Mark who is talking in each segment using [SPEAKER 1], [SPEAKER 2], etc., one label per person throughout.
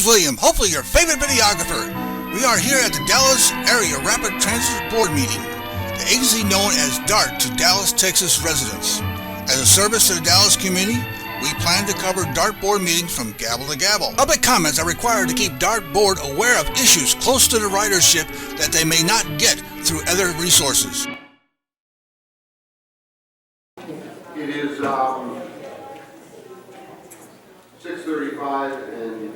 [SPEAKER 1] William, hopefully your favorite videographer. We are here at the Dallas Area Rapid Transit Board meeting, the agency known as DART to Dallas, Texas residents. As a service to the Dallas community, we plan to cover DART board meetings from gavel to gavel. Public comments are required to keep DART board aware of issues close to the ridership that they may not get through other resources.
[SPEAKER 2] It is 6:35 and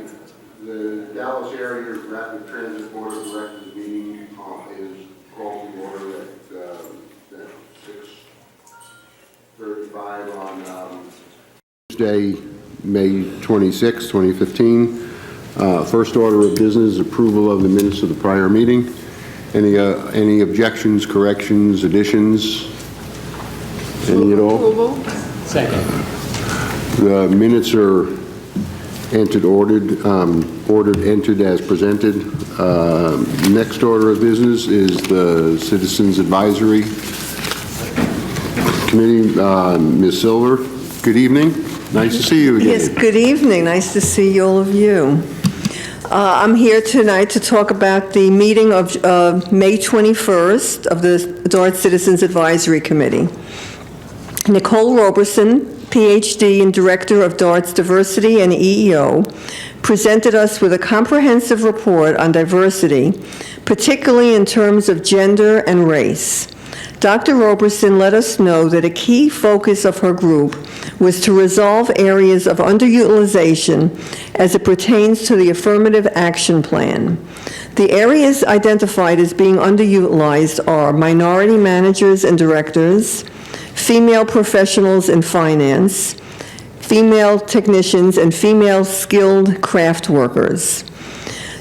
[SPEAKER 2] the Dallas Area Rapid Transit Board of Directors meeting is called to order at 6:35 on Tuesday, May 26, 2015. First order of business, approval of the minutes of the prior meeting. Any objections, corrections, additions? Any at all?
[SPEAKER 3] Approval. Second.
[SPEAKER 2] The minutes are entered as presented. Next order of business is the Citizens Advisory Committee. Ms. Silver, good evening. Nice to see you again.
[SPEAKER 4] Yes, good evening. Nice to see all of you. I'm here tonight to talk about the meeting of May 21st of the DART Citizens Advisory Committee. Nicole Roberson, PhD and Director of DART's Diversity and EEO, presented us with a comprehensive report on diversity, particularly in terms of gender and race. Dr. Roberson let us know that a key focus of her group was to resolve areas of underutilization as it pertains to the Affirmative Action Plan. The areas identified as being underutilized are minority managers and directors, female professionals in finance, female technicians, and female skilled craft workers.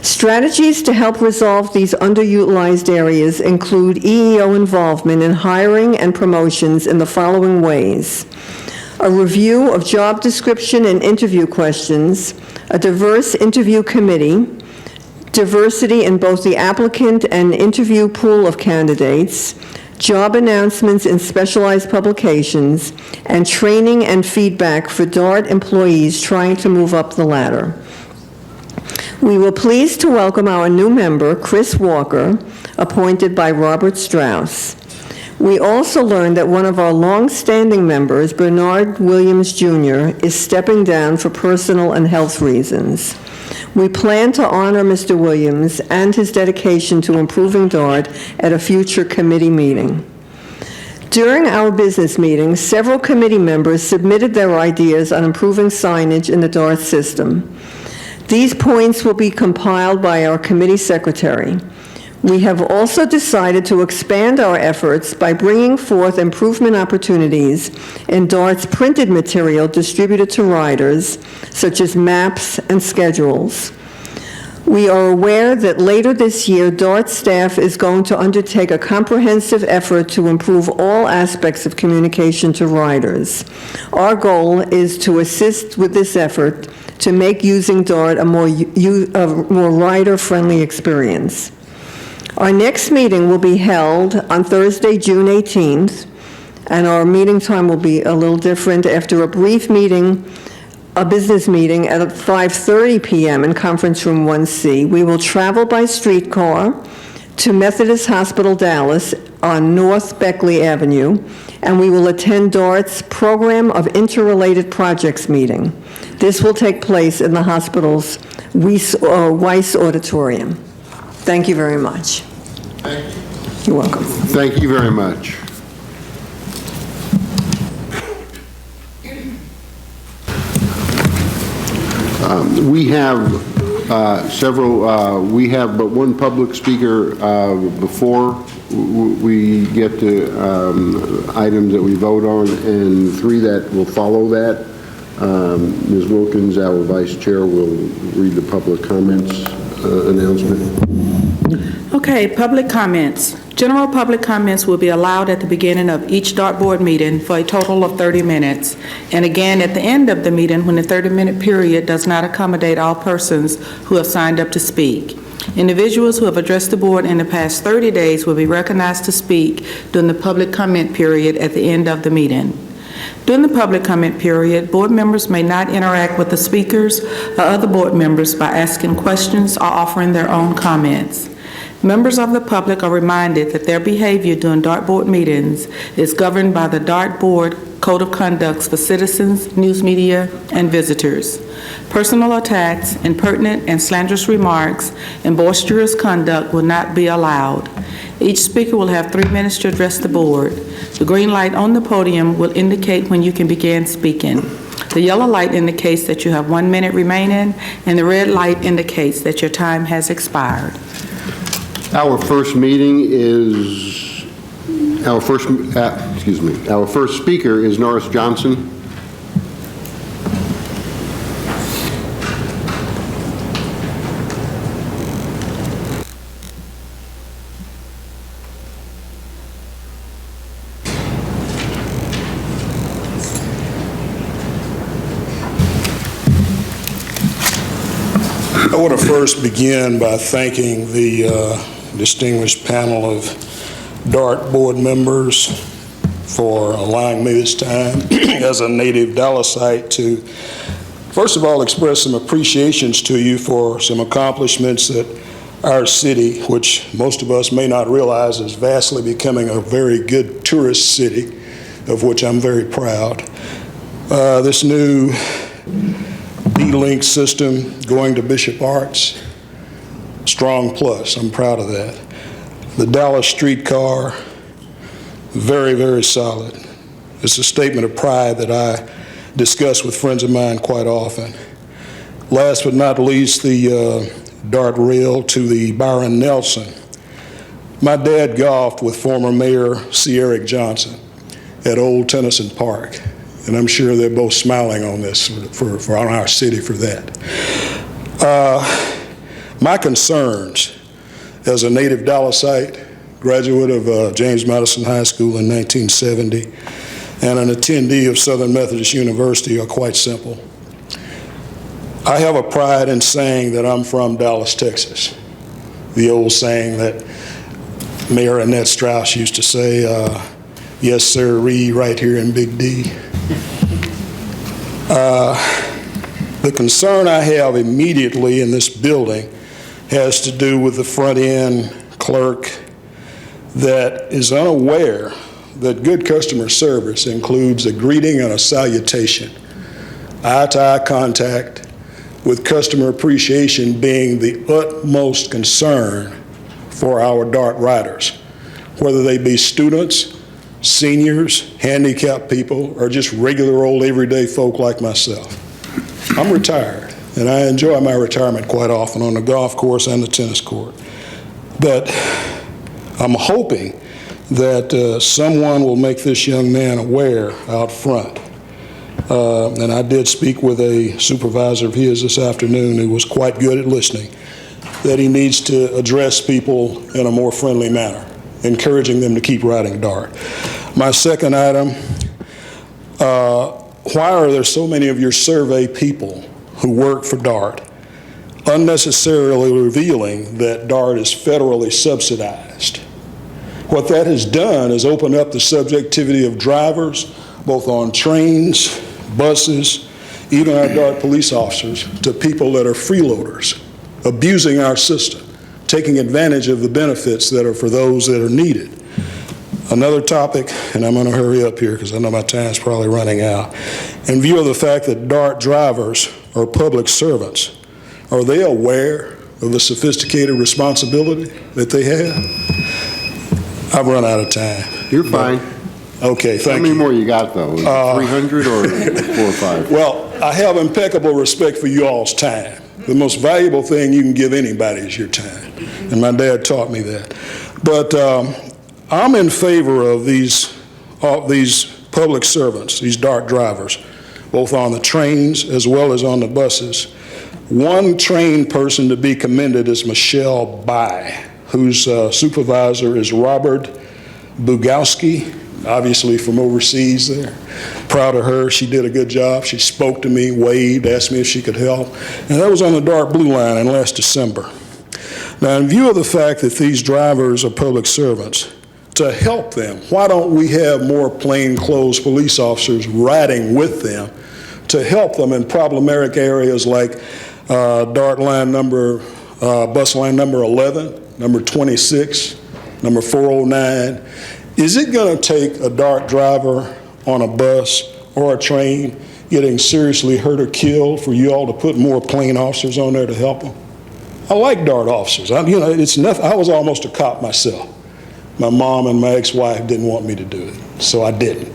[SPEAKER 4] Strategies to help resolve these underutilized areas include EEO involvement in hiring and promotions in the following ways: a review of job description and interview questions, a diverse interview committee, diversity in both the applicant and interview pool of candidates, job announcements in specialized publications, and training and feedback for DART employees trying to move up the ladder. We were pleased to welcome our new member, Chris Walker, appointed by Robert Strauss. We also learned that one of our long-standing members, Bernard Williams Jr., is stepping down for personal and health reasons. We plan to honor Mr. Williams and his dedication to improving DART at a future committee meeting. During our business meeting, several committee members submitted their ideas on improving signage in the DART system. These points will be compiled by our committee secretary. We have also decided to expand our efforts by bringing forth improvement opportunities in DART's printed material distributed to riders, such as maps and schedules. We are aware that later this year, DART staff is going to undertake a comprehensive effort to improve all aspects of communication to riders. Our goal is to assist with this effort to make using DART a more rider-friendly experience. Our next meeting will be held on Thursday, June 18th, and our meeting time will be a little different. After a brief meeting, a business meeting at 5:30 p.m. in Conference Room 1C, we will travel by streetcar to Methodist Hospital Dallas on North Beckley Avenue, and we will attend DART's Program of Interrelated Projects meeting. This will take place in the hospital's Weiss Auditorium. Thank you very much.
[SPEAKER 2] Thank you.
[SPEAKER 4] You're welcome.
[SPEAKER 2] Thank you very much. We have we have but one public speaker before we get to items that we vote on, and three that will follow that. Ms. Wilkins, our Vice Chair, will read the public comments announcement.
[SPEAKER 3] Okay, public comments. General public comments will be allowed at the beginning of each DART board meeting for a total of 30 minutes, and again at the end of the meeting when the 30-minute period does not accommodate all persons who have signed up to speak. Individuals who have addressed the board in the past 30 days will be recognized to speak during the public comment period at the end of the meeting. During the public comment period, board members may not interact with the speakers or other board members by asking questions or offering their own comments. Members of the public are reminded that their behavior during DART board meetings is governed by the DART Board Code of Conduct for citizens, news media, and visitors. Personal attacks, impertinent and slanderous remarks, and boisterous conduct will not be allowed. Each speaker will have 3 minutes to address the board. The green light on the podium will indicate when you can begin speaking. The yellow light indicates that you have 1 minute remaining, and the red light indicates that your time has expired.
[SPEAKER 2] Our first meeting is, our first speaker is Norris Johnson.
[SPEAKER 5] I want to first begin by thanking the distinguished panel of DART board members for allowing me this time as a native Dallasite to, first of all, express some appreciations to you for some accomplishments that our city, which most of us may not realize is vastly becoming a very good tourist city, of which I'm very proud. This new D-Link system going to Bishop Arts, strong plus. I'm proud of that. The Dallas streetcar, very, very solid. It's a statement of pride that I discuss with friends of mine quite often. Last but not least, the DART rail to the Byron Nelson. My dad golfed with former Mayor C. Eric Johnson at Old Tennyson Park, and I'm sure they're both smiling on this for our city for that. My concerns as a native Dallasite, graduate of James Madison High School in 1970, and an attendee of Southern Methodist University are quite simple. I have a pride in saying that I'm from Dallas, Texas. The old saying that Mayor Annette Strauss used to say, yes, sir, right here in Big D. The concern I have immediately in this building has to do with the front-end clerk that is unaware that good customer service includes a greeting and a salutation, eye-to-eye contact, with customer appreciation being the utmost concern for our DART riders, whether they be students, seniors, handicapped people, or just regular old everyday folk like myself. I'm retired, and I enjoy my retirement quite often on the golf course and the tennis court. But I'm hoping that someone will make this young man aware out front. And I did speak with a supervisor of his this afternoon who was quite good at listening, that he needs to address people in a more friendly manner, encouraging them to keep riding DART. My second item, why are there so many of your survey people who work for DART unnecessarily revealing that DART is federally subsidized? What that has done is open up the subjectivity of drivers, both on trains, buses, even our DART police officers, to people that are freeloaders, abusing our system, taking advantage of the benefits that are for those that are needed. Another topic, and I'm going to hurry up here because I know my time's probably running out. In view of the fact that DART drivers are public servants, are they aware of the sophisticated responsibility that they have? I've run out of time.
[SPEAKER 2] You're fine.
[SPEAKER 5] Okay, thank you.
[SPEAKER 2] How many more you got, though? 300 or 4 or 5?
[SPEAKER 5] Well, I have impeccable respect for you all's time. The most valuable thing you can give anybody is your time, and my dad taught me that. But I'm in favor of these public servants, these DART drivers, both on the trains as well as on the buses. One trained person to be commended is Michelle Bai, whose supervisor is Robert Bugowski, obviously from overseas there. Proud of her. She did a good job. She spoke to me, waved, asked me if she could help. And that was on the DART Blue Line in last December. Now, in view of the fact that these drivers are public servants, to help them. Why don't we have more plainclothes police officers riding with them to help them in problematic areas like bus line number 11, number 26, number 409? Is it going to take a DART driver on a bus or a train getting seriously hurt or killed for you all to put more plain officers on there to help them? I like DART officers. It's nothing. I was almost a cop myself. My mom and my ex-wife didn't want me to do it, so I didn't.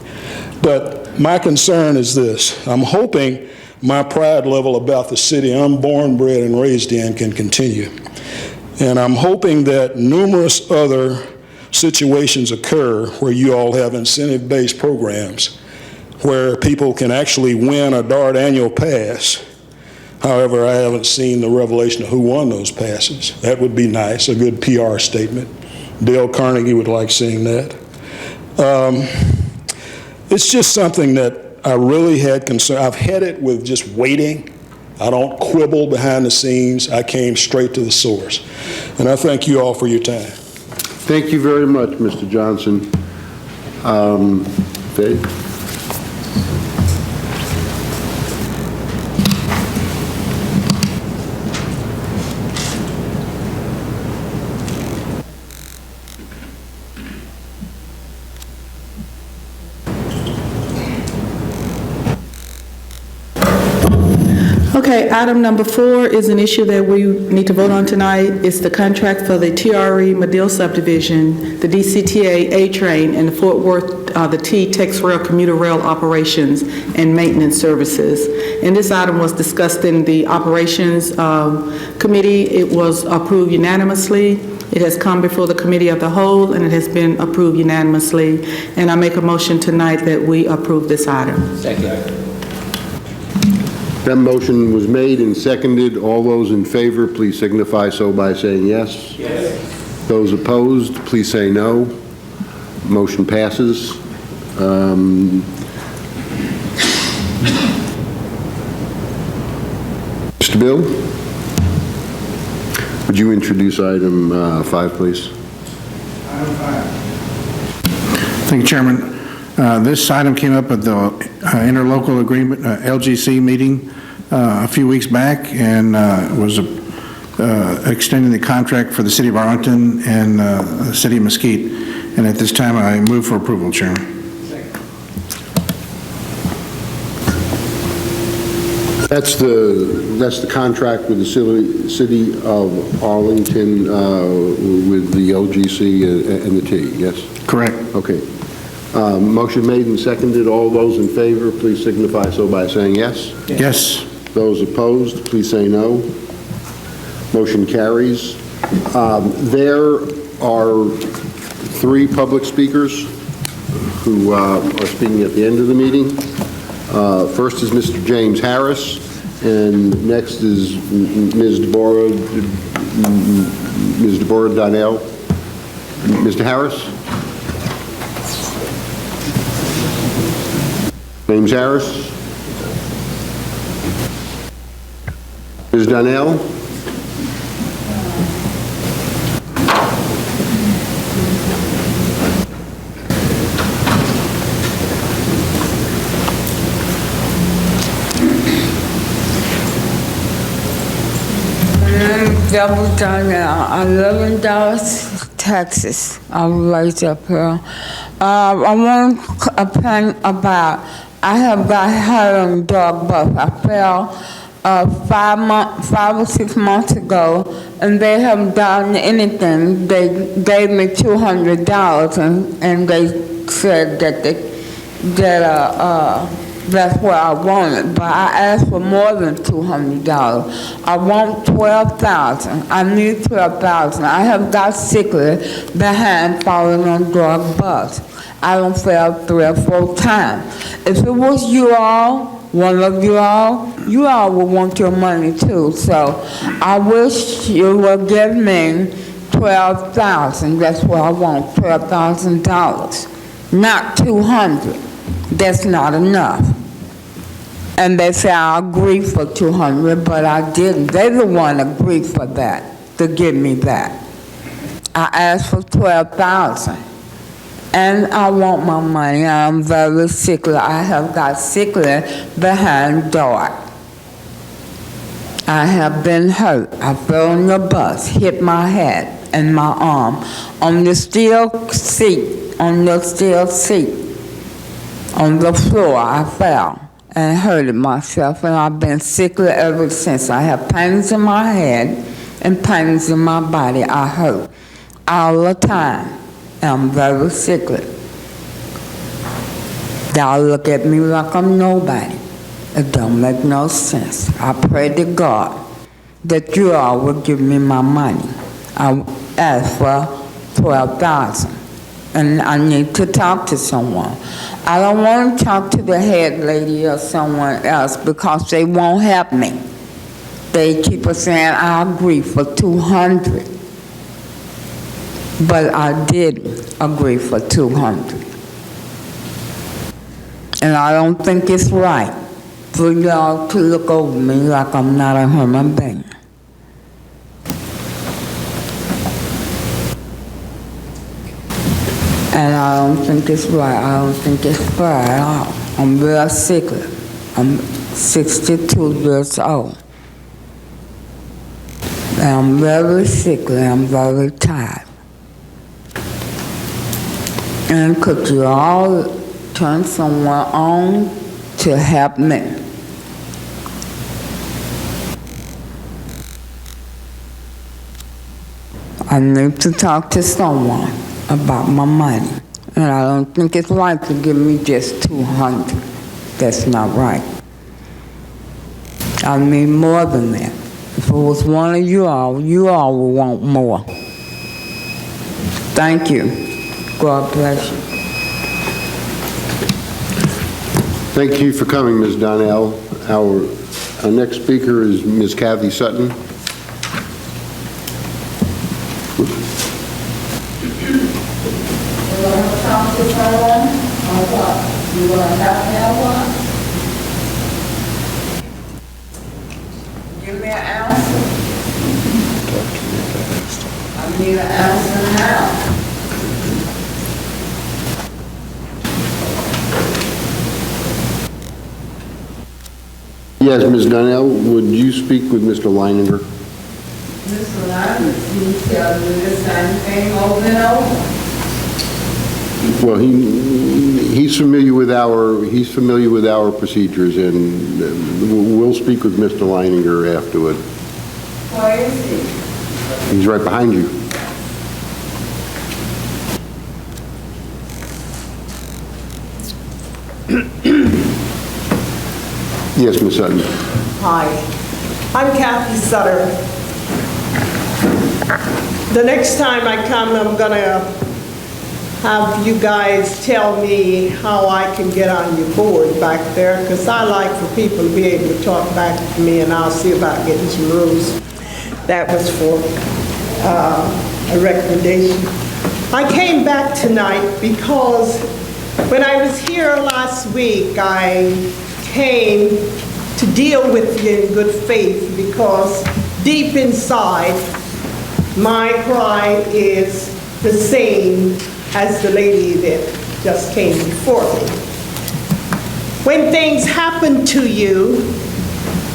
[SPEAKER 5] But my concern is this. I'm hoping my pride level about the city I'm born, bred, and raised in can continue. And I'm hoping that numerous other situations occur where you all have incentive-based programs where people can actually win a DART annual pass. However, I haven't seen the revelation of who won those passes. That would be nice, a good PR statement. Dale Carnegie would like seeing that. It's just something that I really had concern. I've had it with just waiting. I don't quibble behind the scenes. I came straight to the source. And I thank you all for your time.
[SPEAKER 2] Thank you very much, Mr. Johnson. Dave?
[SPEAKER 3] Okay, item number 4 is an issue that we need to vote on tonight. It's the contract for the TRE Medill subdivision, the DCTA A-Train, and the Fort Worth, the T-Tex Rail commuter rail operations and maintenance services. And this item was discussed in the operations committee. It was approved unanimously. It has come before the committee of the whole, and it has been approved unanimously. And I make a motion tonight that we approve this item.
[SPEAKER 6] Second.
[SPEAKER 2] That motion was made and seconded. All those in favor, please signify so by saying yes.
[SPEAKER 6] Yes.
[SPEAKER 2] Those opposed, please say no. Motion passes. Mr. Bill, would you introduce item 5, please?
[SPEAKER 7] Item 5. Thank you, Chairman. This item came up at the interlocal agreement, LGC meeting a few weeks back, and was extending the contract for the City of Arlington and the City of Mesquite. And at this time, I move for approval, Chairman.
[SPEAKER 2] That's the contract with the City of Arlington with the LGC and the T, yes?
[SPEAKER 7] Correct.
[SPEAKER 2] Okay. Motion made and seconded. All those in favor, please signify so by saying yes.
[SPEAKER 7] Yes.
[SPEAKER 2] Those opposed, please say no. Motion carries. There are 3 public speakers who are speaking at the end of the meeting. First is Mr. James Harris, and next is Ms. Deborah Donnell. Mr. Harris? James Harris? Ms. Donnell?
[SPEAKER 8] Deborah Donnell. I live in Dallas, Texas. I'm right up here. I want to opine about, I have got hurt on dog buff. I fell 5 or 6 months ago, and they haven't done anything. They gave me $200, and they said that that's what I wanted, but I asked for more than $200. I want $12,000. I need $12,000. I have got sickly behind falling on drug bus. I don't fail 3 or 4 times. If it was you all, one of you all would want your money too. So I wish you would give me $12,000. That's what I want, $12,000, not $200. That's not enough. And they say I agreed for $200, but I didn't. They're the one that agreed for that, to give me that. I asked for $12,000. and I want my money. I'm very sickly. I have got sickly behind DART. I have been hurt. I fell on the bus, hit my head and my arm on the steel seat, on the floor. I fell and hurted myself, and I've been sickly ever since. I have pains in my head and pains in my body. I hurt all the time. I'm very sickly. Y'all look at me like I'm nobody. It don't make no sense. I pray to God that you all will give me my money. I asked for $12,000, and I need to talk to someone. I don't want to talk to the head lady or someone else because they won't help me. They keep on saying I agree for $200, but I didn't agree for $200, and I don't think it's right for y'all to look over me like I'm not a human being. And I don't think it's right. I don't think it's fair at all. I'm real sickly. I'm 62 years old. And I'm very sickly. I'm very tired. And could you all turn someone on to help me? I need to talk to someone about my money. And I don't think it's right to give me just $200. That's not right. I need more than that. If it was one of you all would want more. Thank you. God bless you.
[SPEAKER 2] Thank you for coming, Ms. Donnell. Our next speaker is Ms. Kathy Sutton.
[SPEAKER 8] Give me an answer. I need an answer now.
[SPEAKER 2] Yes, Ms. Donnell, would you speak with Mr. Leininger?
[SPEAKER 8] Mr. Lyman, you tell me the same thing over and over.
[SPEAKER 2] Well, he's familiar with our procedures, and we'll speak with Mr. Leininger afterward.
[SPEAKER 8] Where is he?
[SPEAKER 2] He's right behind you. Yes, Ms. Sutton.
[SPEAKER 6] Hi, I'm Kathy Sutter. The next time I come, I'm gonna have you guys tell me how I can get on your board back there, because I like for people to be able to talk back to me, and I'll see about getting some rules. That was for a recommendation. I came back tonight because when I was here last week, I came to deal with you in good faith, because deep inside, my cry is the same as the lady that just came before me. When things happen to you,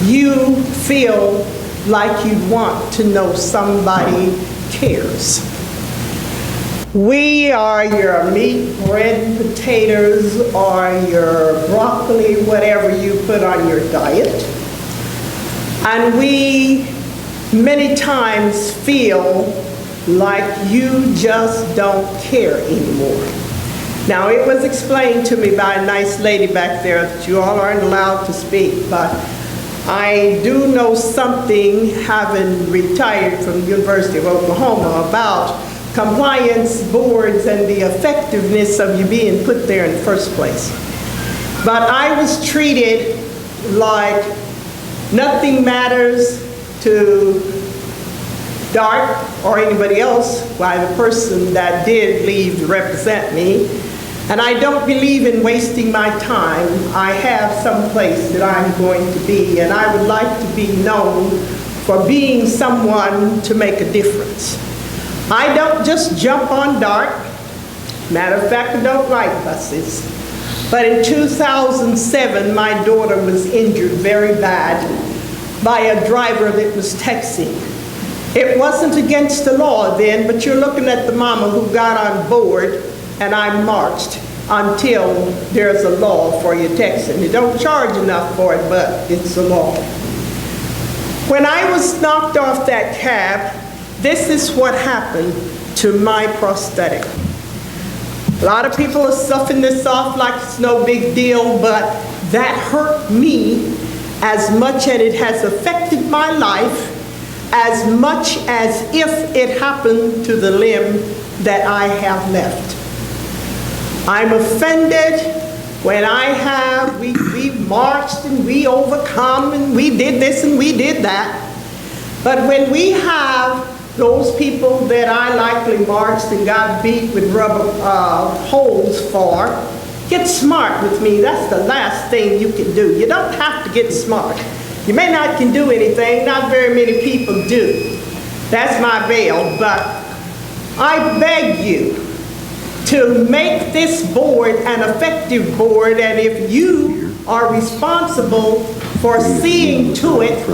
[SPEAKER 6] you feel like you want to know somebody cares. We are your meat, bread, and potatoes, or your broccoli, whatever you put on your diet. And we many times feel like you just don't care anymore. Now, it was explained to me by a nice lady back there that you all aren't allowed to speak, but I do know something, having retired from the University of Oklahoma, about compliance boards and the effectiveness of you being put there in the first place. But I was treated like nothing matters to DART or anybody else by the person that did leave to represent me. And I don't believe in wasting my time. I have some place that I'm going to be, and I would like to be known for being someone to make a difference. I don't just jump on DART. Matter of fact, I don't ride buses. But in 2007, my daughter was injured very bad by a driver that was texting. It wasn't against the law then, but you're looking at the mama who got on board, and I marched until there's a law for your texting. You don't charge enough for it, but it's a law. When I was knocked off that cab, this is what happened to my prosthetic. A lot of people are stuffing this off like it's no big deal, but that hurt me as much as it has affected my life, as much as if it happened to the limb that I have left. I'm offended when we marched and we overcome and we did this and we did that. But when we have those people that I likely marched and got beat with rubber holes for, get smart with me. That's the last thing you can do. You don't have to get smart. You may not can do anything, not very many people do. That's my bail, but I beg you to make this board an effective board, and if you are responsible for seeing to it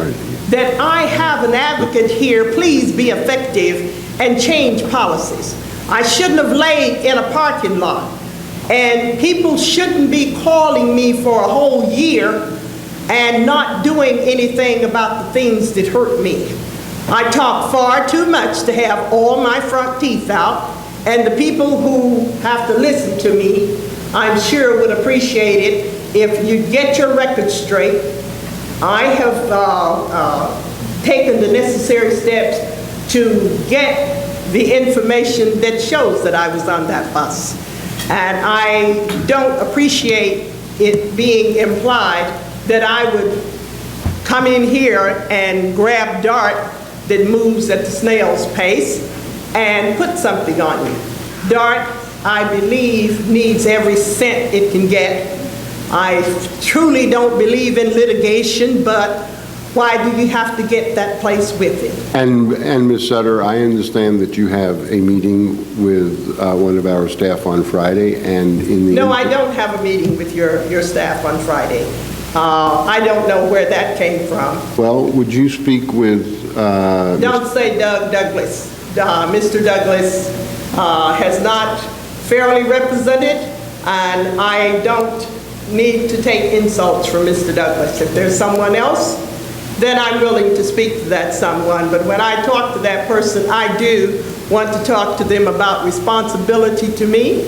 [SPEAKER 6] that I have an advocate here, please be effective and change policies. I shouldn't have laid in a parking lot, and people shouldn't be calling me for a whole year and not doing anything about the things that hurt me. I talk far too much to have all my front teeth out, and the people who have to listen to me, I'm sure would appreciate it if you get your record straight. I have taken the necessary steps to get the information that shows that I was on that bus. And I don't appreciate it being implied that I would come in here and grab DART that moves at the snail's pace and put something on you. DART, I believe, needs every cent it can get. I truly don't believe in litigation, but why do you have to get that place with it?
[SPEAKER 2] And Ms. Sutter, I understand that you have a meeting with one of our staff on Friday, and in the...
[SPEAKER 6] No, I don't have a meeting with your staff on Friday. I don't know where that came from.
[SPEAKER 2] Well, would you speak with...
[SPEAKER 6] Don't say Douglas. Mr. Douglas has not fairly represented, and I don't need to take insults from Mr. Douglas. If there's someone else, then I'm willing to speak to that someone. But when I talk to that person, I do want to talk to them about responsibility to me,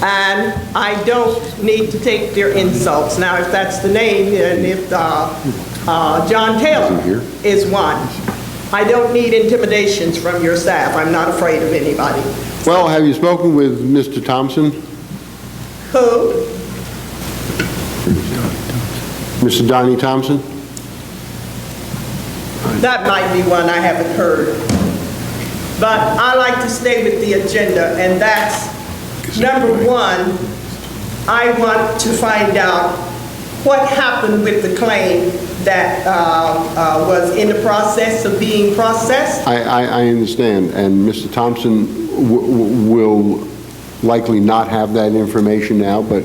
[SPEAKER 6] and I don't need to take their insults. Now, if that's the name, and if John Taylor is one, I don't need intimidations from your staff. I'm not afraid of anybody.
[SPEAKER 2] Well, have you spoken with Mr. Thompson?
[SPEAKER 6] Who?
[SPEAKER 2] Mr. Donnie Thompson?
[SPEAKER 6] That might be one I haven't heard. But I like to stay with the agenda, and that's number one, I want to find out what happened with the claim that was in the process of being processed.
[SPEAKER 2] I understand, and Mr. Thompson will likely not have that information now, but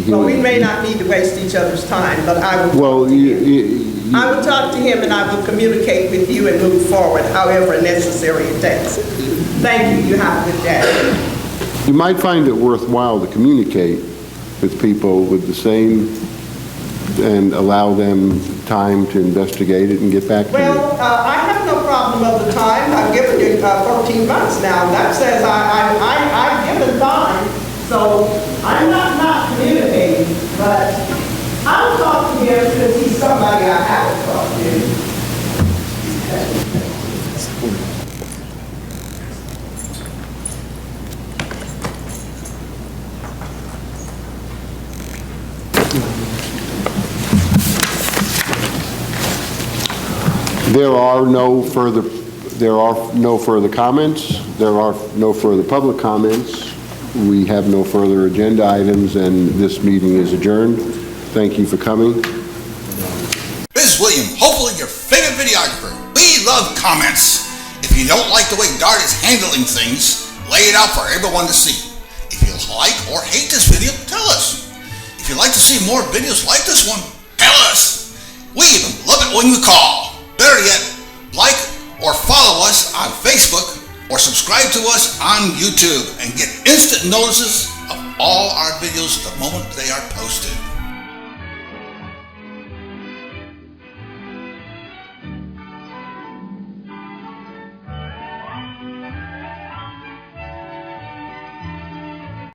[SPEAKER 6] Well, we may not need to waste each other's time, but I will talk to him. I will talk to him, and I will communicate with you and move forward however necessary it takes. Thank you. You have a good day.
[SPEAKER 2] You might find it worthwhile to communicate with people with the same and allow them time to investigate it and get back to you.
[SPEAKER 6] Well, I have no problem of the time. I've given you 14 months now. That says I've given time, so I'm not communicating, but I'll talk to him since he's somebody I haven't talked to.
[SPEAKER 2] There are no further comments. There are no further public comments. We have no further agenda items, and this meeting is adjourned. Thank you for coming.
[SPEAKER 1] Ms. William, hopefully your favorite videographer. We love comments. If you don't like the way DART is handling things, lay it out for everyone to see. like or hate this video, tell us. If you'd like to see more videos like this one, tell us. We even love it when you call. Better yet, like or follow us on Facebook or subscribe to us on YouTube and get instant notices of all our videos the moment they are posted.